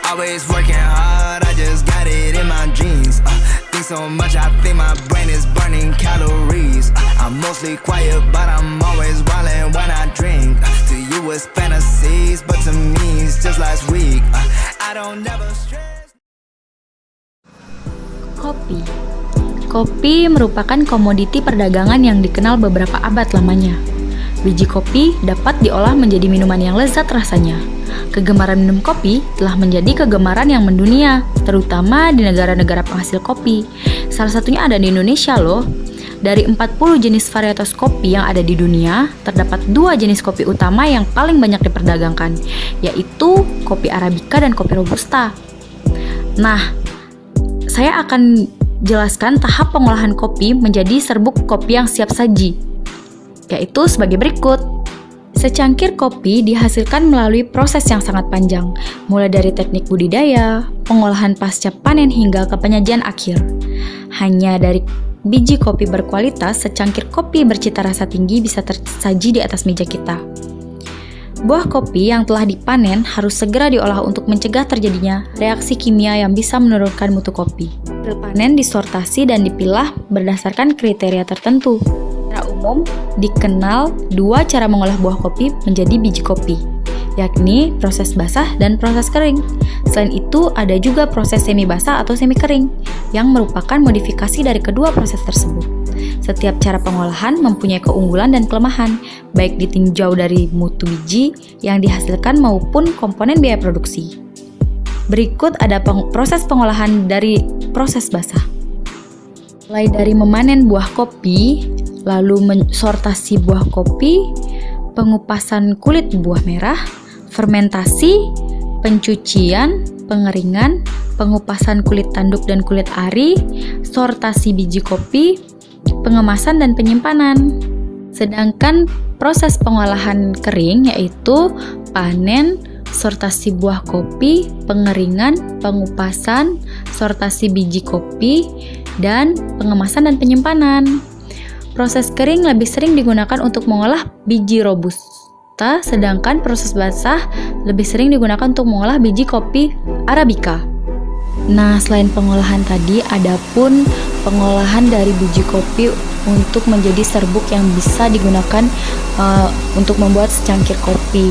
Always working hard, I just got it in my jeans. Think so much, I think my brain is burning calories. I'm mostly quiet, but I'm always wildin' when I drink. To you it's fantasies, but to me it's just last week. I don't never stress. Kopi. Kopi merupakan komoditi perdagangan yang dikenal beberapa abad lamanya. Biji kopi dapat diolah menjadi minuman yang lezat rasanya. Kegemaran minum kopi telah menjadi kegemaran yang mendunia, terutama di negara-negara penghasil kopi. Salah satunya ada di Indonesia loh. Dari 40 jenis varietas kopi yang ada di dunia, terdapat 2 jenis kopi utama yang paling banyak diperdagangkan, yaitu kopi Arabica dan kopi Robusta. Nah, saya akan jelaskan tahap pengolahan kopi menjadi serbuk kopi yang siap saji, yaitu sebagai berikut. Secangkir kopi dihasilkan melalui proses yang sangat panjang, mulai dari teknik budidaya, pengolahan pasca panen hingga ke penyajian akhir. Hanya dari biji kopi berkualitas, secangkir kopi bercita rasa tinggi bisa tersaji di atas meja kita. Buah kopi yang telah dipanen harus segera diolah untuk mencegah terjadinya reaksi kimia yang bisa menurunkan mutu kopi. Hasil panen disortasi dan dipilah berdasarkan kriteria tertentu. Secara umum, dikenal 2 cara mengolah buah kopi menjadi biji kopi, yakni proses basah dan proses kering. Selain itu, ada juga proses semi basah atau semi kering, yang merupakan modifikasi dari kedua proses tersebut. Setiap cara pengolahan mempunyai keunggulan dan kelemahan, baik ditinjau dari mutu biji yang dihasilkan maupun komponen biaya produksi. Berikut ada proses pengolahan dari proses basah. Mulai dari memanen buah kopi, lalu mensortasi buah kopi, pengupasan kulit buah merah, fermentasi, pencucian, pengeringan, pengupasan kulit tanduk dan kulit ari, sortasi biji kopi, pengemasan dan penyimpanan. Sedangkan proses pengolahan kering yaitu panen, sortasi buah kopi, pengeringan, pengupasan, sortasi biji kopi, dan pengemasan dan penyimpanan. Proses kering lebih sering digunakan untuk mengolah biji Robusta, sedangkan proses basah lebih sering digunakan untuk mengolah biji kopi Arabica. Nah, selain pengolahan tadi, ada pun pengolahan dari biji kopi untuk menjadi serbuk yang bisa digunakan untuk membuat secangkir kopi,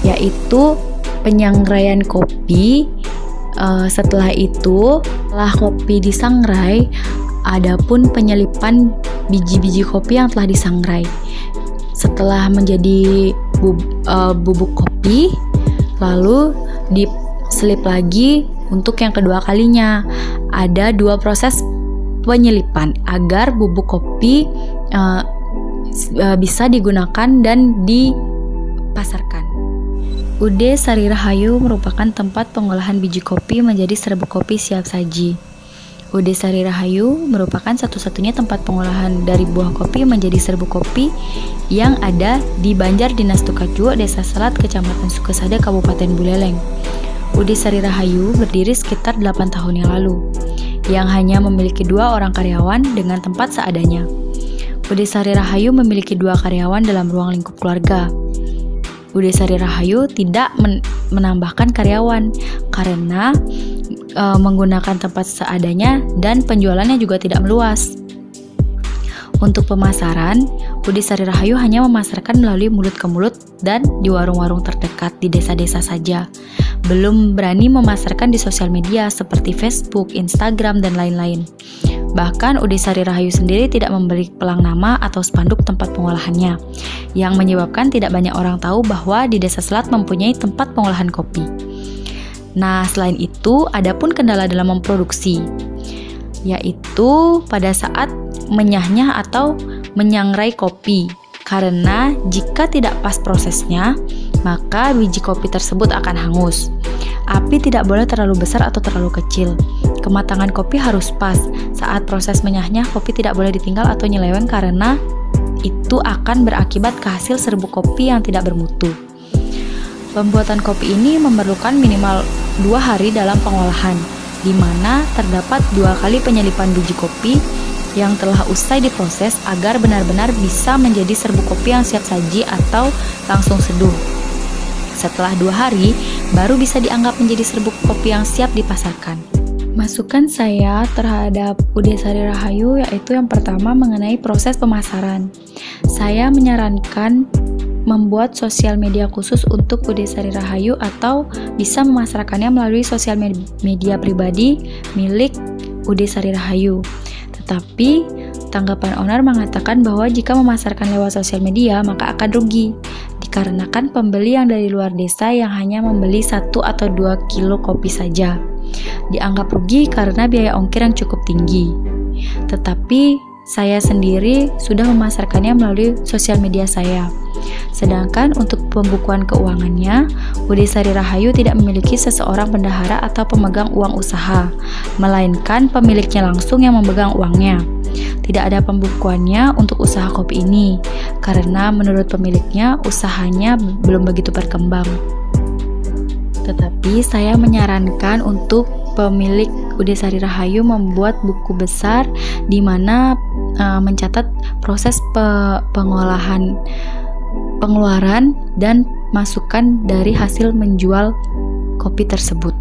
yaitu penyangraian kopi. Setelah itu, setelah kopi disangrai, ada pun penyelipan biji-biji kopi yang telah disangrai. Setelah menjadi bubuk kopi, lalu diselip lagi untuk yang kedua kalinya. Ada 2 proses penyelipan agar bubuk kopi bisa digunakan dan dipasarkan. UD Sari Rahayu merupakan tempat pengolahan biji kopi menjadi serbuk kopi siap saji. UD Sari Rahayu merupakan satu-satunya tempat pengolahan dari buah kopi menjadi serbuk kopi yang ada di Banjar Dinas Tukajuo, Desa Selat, Kecamatan Sukesada, Kabupaten Buleleng. UD Sari Rahayu berdiri sekitar 8 tahun yang lalu, yang hanya memiliki 2 orang karyawan dengan tempat seadanya. UD Sari Rahayu memiliki 2 karyawan dalam ruang lingkup keluarga. UD Sari Rahayu tidak menambahkan karyawan karena menggunakan tempat seadanya dan penjualannya juga tidak meluas. Untuk pemasaran, UD Sari Rahayu hanya memasarkan melalui mulut ke mulut dan di warung-warung terdekat di desa-desa saja. Belum berani memasarkan di sosial media seperti Facebook, Instagram, dan lain-lain. Bahkan UD Sari Rahayu sendiri tidak memberi pelang nama atau spanduk tempat pengolahannya, yang menyebabkan tidak banyak orang tahu bahwa di Desa Selat mempunyai tempat pengolahan kopi. Nah, selain itu, ada pun kendala dalam memproduksi, yaitu pada saat menyah-nyah atau menyangrai kopi. Karena jika tidak pas prosesnya, maka biji kopi tersebut akan hangus. Api tidak boleh terlalu besar atau terlalu kecil. Kematangan kopi harus pas. Saat proses menyah-nyah, kopi tidak boleh ditinggal atau nyeleweng karena itu akan berakibat ke hasil serbuk kopi yang tidak bermutu. Pembuatan kopi ini memerlukan minimal 2 hari dalam pengolahan, di mana terdapat 2 kali penyelipan biji kopi yang telah usai diproses agar benar-benar bisa menjadi serbuk kopi yang siap saji atau langsung seduh. Setelah 2 hari, baru bisa dianggap menjadi serbuk kopi yang siap dipasarkan. Masukan saya terhadap UD Sari Rahayu yaitu yang pertama mengenai proses pemasaran. Saya menyarankan membuat sosial media khusus untuk UD Sari Rahayu atau bisa memasarkannya melalui sosial media pribadi milik UD Sari Rahayu. Tetapi tanggapan owner mengatakan bahwa jika memasarkan lewat sosial media maka akan rugi dikarenakan pembeli yang dari luar desa yang hanya membeli 1 atau 2 kilo kopi saja. Dianggap rugi karena biaya ongkir yang cukup tinggi. Tetapi saya sendiri sudah memasarkannya melalui sosial media saya. Sedangkan untuk pembukuan keuangannya, UD Sari Rahayu tidak memiliki seseorang bendahara atau pemegang uang usaha, melainkan pemiliknya langsung yang memegang uangnya. Tidak ada pembukuannya untuk usaha kopi ini, karena menurut pemiliknya usahanya belum begitu berkembang. Tetapi saya menyarankan untuk pemilik UD Sari Rahayu membuat buku besar di mana mencatat proses pengolahan, pengeluaran dan masukan dari hasil menjual kopi tersebut.